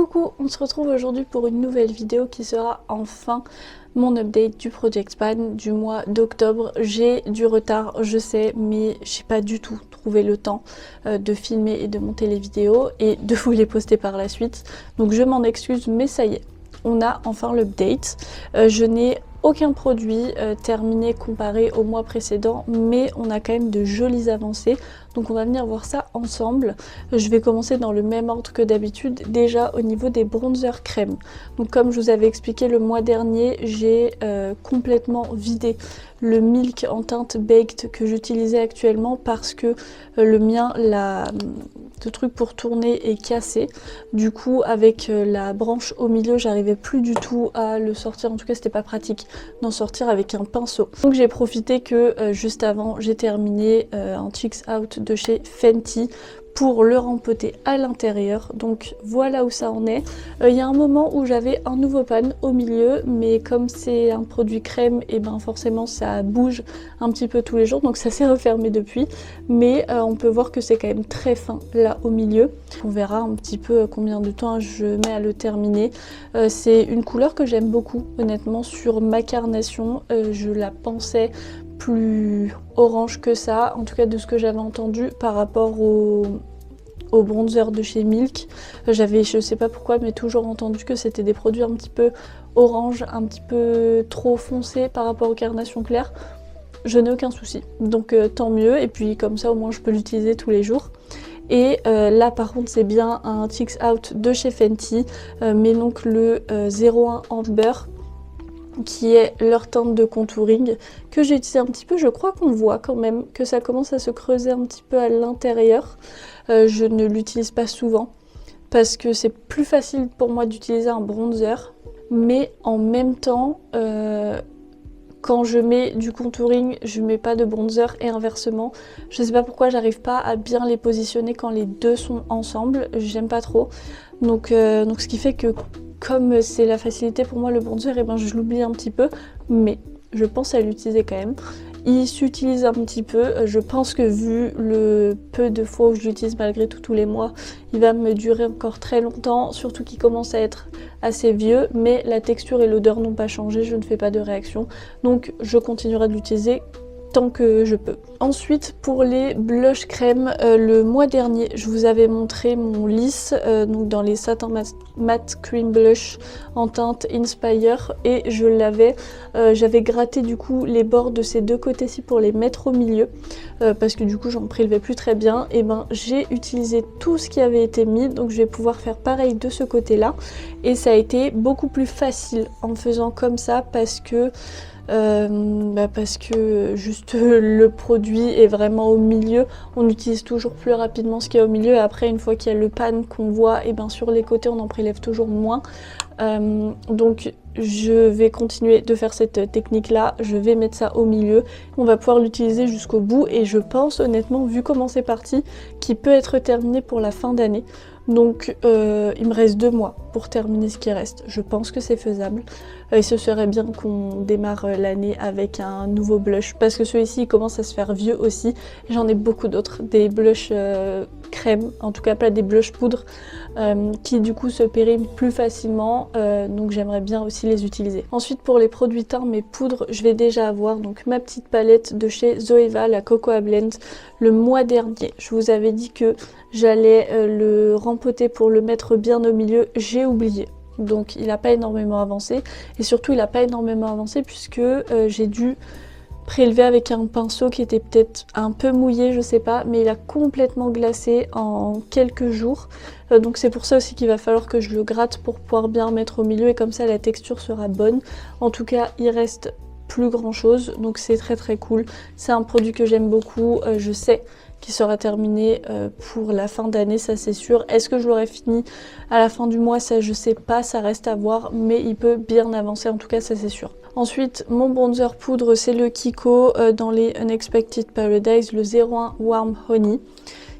Coucou, on se retrouve aujourd'hui pour une nouvelle vidéo qui sera enfin mon update du Project Pan du mois d'octobre. J'ai du retard, je sais, mais j'ai pas du tout trouvé le temps de filmer et de monter les vidéos et de vous les poster par la suite. Donc je m'en excuse, mais ça y est, on a enfin l'update. Je n'ai aucun produit terminé comparé au mois précédent, mais on a quand même de jolies avancées. Donc on va venir voir ça ensemble. Je vais commencer dans le même ordre que d'habitude, déjà au niveau des bronzers crème. Donc comme je vous avais expliqué le mois dernier, j'ai complètement vidé le Milk en teinte Baked que j'utilisais actuellement parce que le mien, le truc pour tourner est cassé. Du coup avec la branche au milieu, j'arrivais plus du tout à le sortir, en tout cas c'était pas pratique d'en sortir avec un pinceau. Donc j'ai profité que juste avant j'ai terminé un Chicks Out de chez Fenty pour le rempoter à l'intérieur. Donc voilà où ça en est. Il y a un moment où j'avais un nouveau pan au milieu, mais comme c'est un produit crème, et ben forcément ça bouge un petit peu tous les jours, donc ça s'est refermé depuis. Mais on peut voir que c'est quand même très fin là au milieu. On verra un petit peu combien de temps je mets à le terminer. C'est une couleur que j'aime beaucoup, honnêtement. Sur ma carnation, je la pensais plus orange que ça, en tout cas de ce que j'avais entendu par rapport au bronzer de chez Milk. J'avais, je sais pas pourquoi, mais toujours entendu que c'était des produits un petit peu orange, un petit peu trop foncé par rapport aux carnations claires. Je n'ai aucun souci, donc tant mieux, et puis comme ça au moins je peux l'utiliser tous les jours. Et là par contre c'est bien un Chicks Out de chez Fenty, mais donc le 01 Amber, qui est leur teinte de contouring que j'ai utilisé un petit peu. Je crois qu'on voit quand même que ça commence à se creuser un petit peu à l'intérieur. Je ne l'utilise pas souvent parce que c'est plus facile pour moi d'utiliser un bronzer, mais en même temps quand je mets du contouring, je mets pas de bronzer et inversement. Je sais pas pourquoi j'arrive pas à bien les positionner quand les deux sont ensemble, j'aime pas trop. Donc ce qui fait que comme c'est la facilité pour moi le bronzer, et ben je l'oublie un petit peu, mais je pense à l'utiliser quand même. Il s'utilise un petit peu, je pense que vu le peu de fois où je l'utilise malgré tout tous les mois, il va me durer encore très longtemps, surtout qu'il commence à être assez vieux, mais la texture et l'odeur n'ont pas changé, je ne fais pas de réaction, donc je continuerai de l'utiliser tant que je peux. Ensuite pour les blush crème, le mois dernier je vous avais montré mon lisse donc dans les Satin Matte Cream Blush en teinte Inspire, et je l'avais, j'avais gratté du coup les bords de ces deux côtés-ci pour les mettre au milieu parce que du coup j'en prélevais plus très bien. Et ben j'ai utilisé tout ce qui avait été mis, donc je vais pouvoir faire pareil de ce côté là, et ça a été beaucoup plus facile en faisant comme ça parce que juste le produit est vraiment au milieu. On utilise toujours plus rapidement ce qu'il y a au milieu, et après une fois qu'il y a le pan qu'on voit, et bien sur les côtés on en prélève toujours moins. Donc je vais continuer de faire cette technique là, je vais mettre ça au milieu, on va pouvoir l'utiliser jusqu'au bout, et je pense honnêtement, vu comment c'est parti, qu'il peut être terminé pour la fin d'année. Donc il me reste 2 mois pour terminer ce qui reste. Je pense que c'est faisable. Et ce serait bien qu'on démarre l'année avec un nouveau blush, parce que celui-ci il commence à se faire vieux aussi. J'en ai beaucoup d'autres, des blushs crème, en tout cas pas des blushs poudre, qui du coup se périment plus facilement, donc j'aimerais bien aussi les utiliser. Ensuite pour les produits teint, mes poudres, je vais déjà avoir donc ma petite palette de chez Zoeva, la Cocoa Blend. Le mois dernier je vous avais dit que j'allais le rempoter pour le mettre bien au milieu, j'ai oublié. Donc il n'a pas énormément avancé, et surtout il n'a pas énormément avancé puisque j'ai dû prélever avec un pinceau qui était peut-être un peu mouillé, je sais pas, mais il a complètement glacé en quelques jours. Donc c'est pour ça aussi qu'il va falloir que je le gratte pour pouvoir bien mettre au milieu, et comme ça la texture sera bonne. En tout cas il reste plus grand chose, donc c'est très très cool. C'est un produit que j'aime beaucoup, je sais qui sera terminé pour la fin d'année, ça c'est sûr. Est-ce que je l'aurai fini à la fin du mois? Ça je sais pas, ça reste à voir, mais il peut bien avancer en tout cas, ça c'est sûr. Ensuite mon bronzer poudre, c'est le Kiko dans les Unexpected Paradise, le 01 Warm Honey,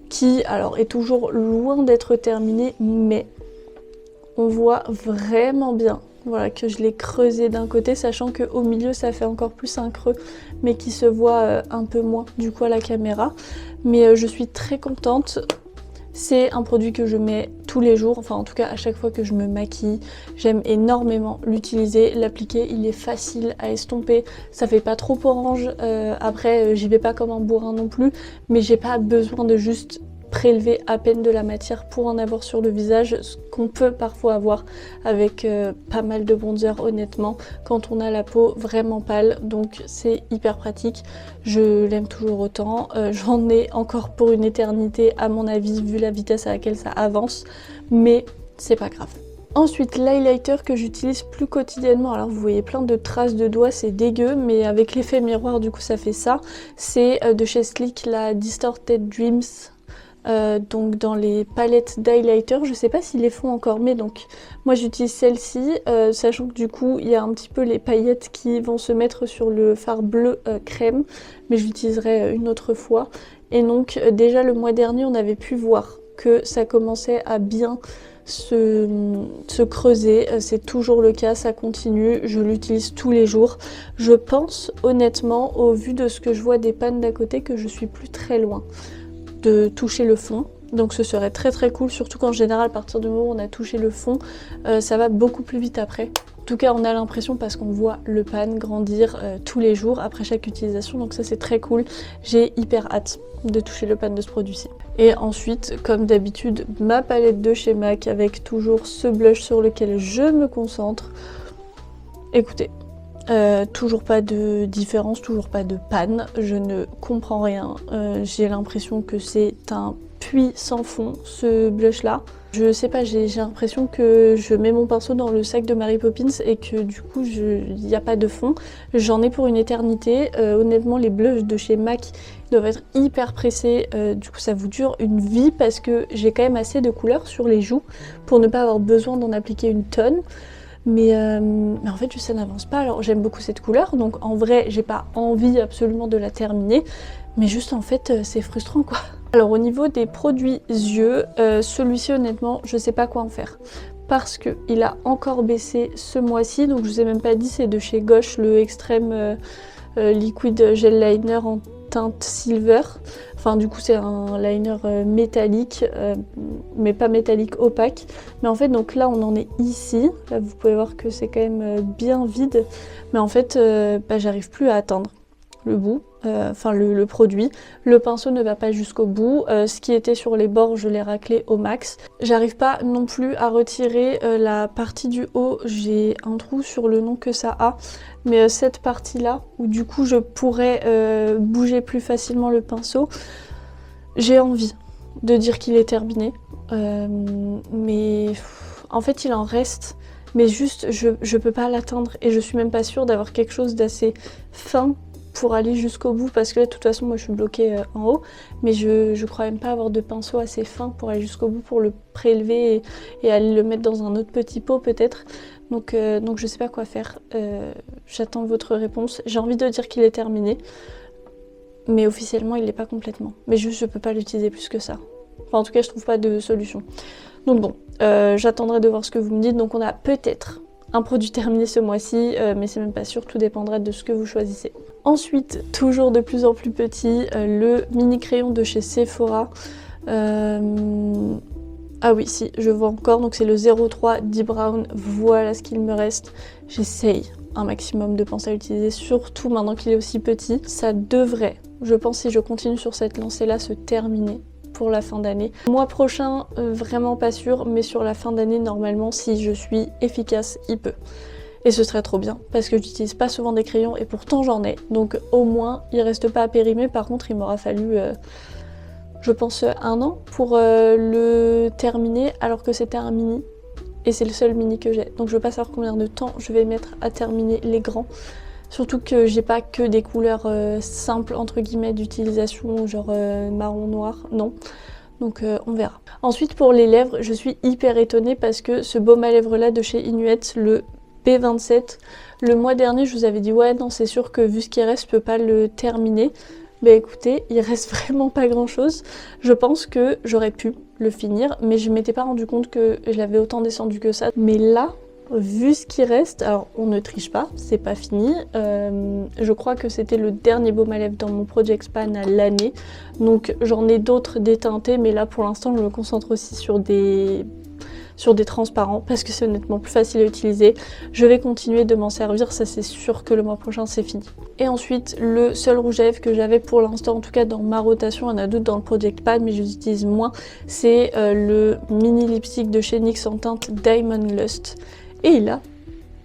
qui alors est toujours loin d'être terminé, mais on voit vraiment bien, voilà, que je l'ai creusé d'un côté, sachant qu'au milieu ça fait encore plus un creux, mais qui se voit un peu moins du coup à la caméra. Mais je suis très contente. C'est un produit que je mets tous les jours, enfin en tout cas à chaque fois que je me maquille. J'aime énormément l'utiliser, l'appliquer, il est facile à estomper, ça fait pas trop orange, après j'y vais pas comme un bourrin non plus, mais j'ai pas besoin de juste prélever à peine de la matière pour en avoir sur le visage, ce qu'on peut parfois avoir avec pas mal de bronzer honnêtement quand on a la peau vraiment pâle, donc c'est hyper pratique, je l'aime toujours autant, j'en ai encore pour une éternité à mon avis vu la vitesse à laquelle ça avance, mais c'est pas grave. Ensuite, l'highlighter que j'utilise plus quotidiennement, alors vous voyez plein de traces de doigts, c'est dégueu, mais avec l'effet miroir du coup ça fait ça, c'est de chez Sleek la Distorted Dreams. Donc dans les palettes d'highlighter, je sais pas s'ils les font encore, mais donc moi j'utilise celle-ci, sachant que du coup il y a un petit peu les paillettes qui vont se mettre sur le fard bleu crème, mais je l'utiliserai une autre fois. Et donc déjà le mois dernier on avait pu voir que ça commençait à bien se creuser, c'est toujours le cas, ça continue, je l'utilise tous les jours. Je pense honnêtement, au vu de ce que je vois des pannes d'à côté, que je suis plus très loin de toucher le fond, donc ce serait très très cool, surtout qu'en général à partir du moment où on a touché le fond, ça va beaucoup plus vite après. En tout cas on a l'impression parce qu'on voit le pan grandir tous les jours après chaque utilisation, donc ça c'est très cool, j'ai hyper hâte de toucher le pan de ce produit-ci. Et ensuite comme d'habitude ma palette de chez MAC avec toujours ce blush sur lequel je me concentre. Écoutez, toujours pas de différence, toujours pas de panne, je ne comprends rien, j'ai l'impression que c'est un puits sans fond ce blush là. Je sais pas, j'ai l'impression que je mets mon pinceau dans le sac de Mary Poppins et que du coup il n'y a pas de fond. J'en ai pour une éternité, honnêtement les blushs de chez MAC doivent être hyper pressés, du coup ça vous dure une vie parce que j'ai quand même assez de couleurs sur les joues pour ne pas avoir besoin d'en appliquer une tonne. Mais en fait ça n'avance pas, alors j'aime beaucoup cette couleur, donc en vrai j'ai pas envie absolument de la terminer, mais juste en fait c'est frustrant quoi. Alors au niveau des produits yeux, celui-ci honnêtement je sais pas quoi en faire, parce que il a encore baissé ce mois-ci, donc je vous ai même pas dit, c'est de chez Gosh, le Extreme Liquid Gel Liner en teinte silver. Enfin du coup c'est un liner métallique, mais pas métallique opaque. Mais en fait donc là on en est ici, là vous pouvez voir que c'est quand même bien vide. Mais en fait j'arrive plus à atteindre le bout, enfin le produit. Le pinceau ne va pas jusqu'au bout, ce qui était sur les bords je l'ai raclé au max. J'arrive pas non plus à retirer la partie du haut, j'ai un trou sur le nom que ça a. Mais cette partie là, où du coup je pourrais bouger plus facilement le pinceau, j'ai envie de dire qu'il est terminé. Mais en fait il en reste, mais juste je peux pas l'atteindre et je suis même pas sûre d'avoir quelque chose d'assez fin pour aller jusqu'au bout, parce que là de toute façon moi je suis bloquée en haut, mais je crois même pas avoir de pinceau assez fin pour aller jusqu'au bout, pour le prélever et aller le mettre dans un autre petit pot peut-être. Donc je sais pas quoi faire, j'attends votre réponse. J'ai envie de dire qu'il est terminé, mais officiellement il l'est pas complètement. Mais juste je peux pas l'utiliser plus que ça. Enfin en tout cas je trouve pas de solution. Donc bon, j'attendrai de voir ce que vous me dites. Donc on a peut-être un produit terminé ce mois-ci, mais c'est même pas sûr, tout dépendra de ce que vous choisissez. Ensuite, toujours de plus en plus petit, le mini crayon de chez Sephora. Ah oui, si, je vois encore, donc c'est le 03 D Brown, voilà ce qu'il me reste. J'essaye un maximum de penser à l'utiliser, surtout maintenant qu'il est aussi petit. Ça devrait, je pense, si je continue sur cette lancée-là, se terminer pour la fin d'année. Mois prochain, vraiment pas sûr, mais sur la fin d'année, normalement, si je suis efficace, il peut. Et ce serait trop bien, parce que j'utilise pas souvent des crayons, et pourtant j'en ai. Donc au moins, il reste pas à périmer. Par contre, il m'aura fallu... je pense 1 an pour le terminer, alors que c'était un mini et c'est le seul mini que j'ai. Donc je veux pas savoir combien de temps je vais mettre à terminer les grands, surtout que j'ai pas que des couleurs simples entre guillemets d'utilisation, genre marron noir, non. Donc on verra. Ensuite pour les lèvres, je suis hyper étonnée parce que ce baume à lèvres là de chez Inuit, le B27, le mois dernier je vous avais dit ouais non c'est sûr que vu ce qui reste je peux pas le terminer. Bah écoutez, il reste vraiment pas grand chose. Je pense que j'aurais pu le finir, mais je m'étais pas rendu compte que je l'avais autant descendu que ça. Mais là, vu ce qui reste, alors on ne triche pas, c'est pas fini. Je crois que c'était le dernier baume à lèvres dans mon Project Span à l'année. Donc j'en ai d'autres déteintés, mais là pour l'instant je me concentre aussi sur des sur des transparents parce que c'est honnêtement plus facile à utiliser. Je vais continuer de m'en servir, ça c'est sûr que le mois prochain c'est fini. Et ensuite, le seul rouge à lèvres que j'avais pour l'instant, en tout cas dans ma rotation, il y en a d'autres dans le Project Pan, mais je les utilise moins, c'est le mini lipstick de chez NYX en teinte Diamond Lust. Et il a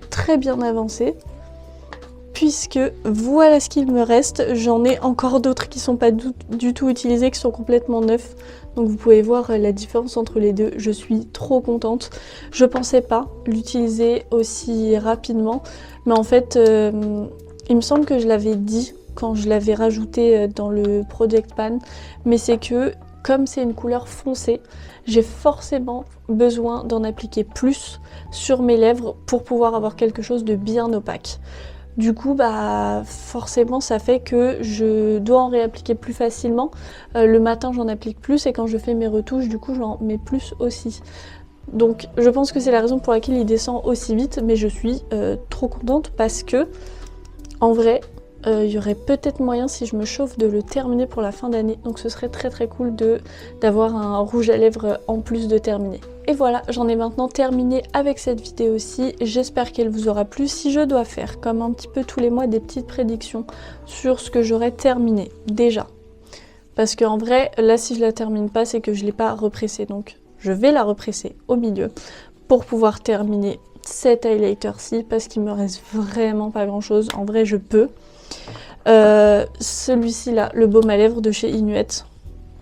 très bien avancé, puisque voilà ce qu'il me reste. J'en ai encore d'autres qui sont pas du tout utilisés, qui sont complètement neufs. Donc vous pouvez voir la différence entre les deux. Je suis trop contente. Je pensais pas l'utiliser aussi rapidement, mais en fait, il me semble que je l'avais dit quand je l'avais rajouté dans le Project Pan, mais c'est que comme c'est une couleur foncée, j'ai forcément besoin d'en appliquer plus sur mes lèvres pour pouvoir avoir quelque chose de bien opaque. Du coup, bah forcément, ça fait que je dois en réappliquer plus facilement. Le matin, j'en applique plus et quand je fais mes retouches, du coup, j'en mets plus aussi. Donc, je pense que c'est la raison pour laquelle il descend aussi vite, mais je suis trop contente parce que, en vrai, il y aurait peut-être moyen, si je me chauffe, de le terminer pour la fin d'année. Donc, ce serait très cool d'avoir un rouge à lèvres en plus de terminer. Et voilà, j'en ai maintenant terminé avec cette vidéo-ci. J'espère qu'elle vous aura plu. Si je dois faire, comme un petit peu tous les mois, des petites prédictions sur ce que j'aurais terminé, déjà. Parce qu'en vrai, là, si je la termine pas, c'est que je l'ai pas repressée. Donc, je vais la represser au milieu pour pouvoir terminer cet highlighter-ci, parce qu'il me reste vraiment pas grand-chose. En vrai, je peux. Celui-ci là, le baume à lèvres de chez Inuit.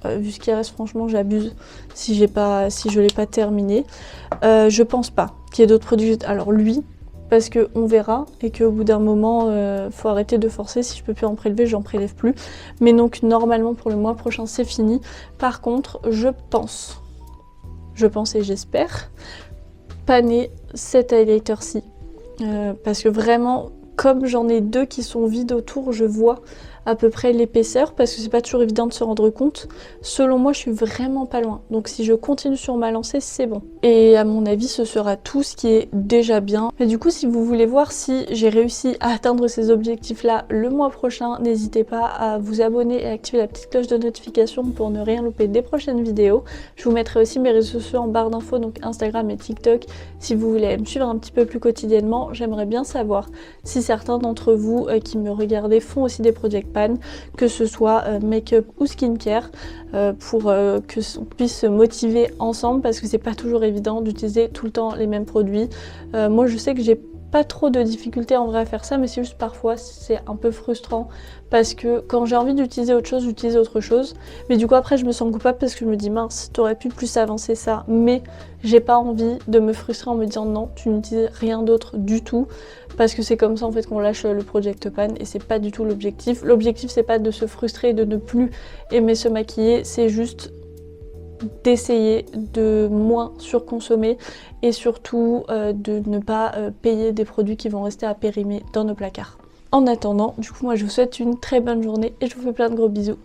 Vu ce qui reste, franchement, j'abuse si je l'ai pas terminé. Je pense pas qu'il y ait d'autres produits. Alors lui, parce qu'on verra et qu'au bout d'un moment, faut arrêter de forcer. Si je peux plus en prélever, j'en prélève plus. Mais donc normalement pour le mois prochain, c'est fini. Par contre, je pense et j'espère paner cet highlighter-ci. Parce que vraiment, comme j'en ai deux qui sont vides autour, je vois à peu près l'épaisseur, parce que c'est pas toujours évident de se rendre compte. Selon moi, je suis vraiment pas loin. Donc si je continue sur ma lancée, c'est bon. Et à mon avis, ce sera tout, ce qui est déjà bien. Et du coup, si vous voulez voir si j'ai réussi à atteindre ces objectifs-là le mois prochain, n'hésitez pas à vous abonner et activer la petite cloche de notification pour ne rien louper des prochaines vidéos. Je vous mettrai aussi mes réseaux sociaux en barre d'infos, donc Instagram et TikTok. Si vous voulez me suivre un petit peu plus quotidiennement, j'aimerais bien savoir si certains d'entre vous qui me regardez font aussi des Project Pan, que ce soit make-up ou skincare, pour que on puisse se motiver ensemble, parce que c'est pas toujours évident d'utiliser tout le temps les mêmes produits. Moi je sais que j'ai pas trop de difficultés en vrai à faire ça, mais c'est juste parfois c'est un peu frustrant parce que quand j'ai envie d'utiliser autre chose, j'utilise autre chose. Mais du coup après je me sens coupable parce que je me dis mince, t'aurais pu plus avancer ça, mais j'ai pas envie de me frustrer en me disant non, tu n'utilises rien d'autre du tout, parce que c'est comme ça en fait qu'on lâche le Project Pan et c'est pas du tout l'objectif. L'objectif c'est pas de se frustrer et de ne plus aimer se maquiller, c'est juste d'essayer de moins surconsommer et surtout de ne pas payer des produits qui vont rester à périmer dans nos placards. En attendant, du coup moi je vous souhaite une très bonne journée et je vous fais plein de gros bisous.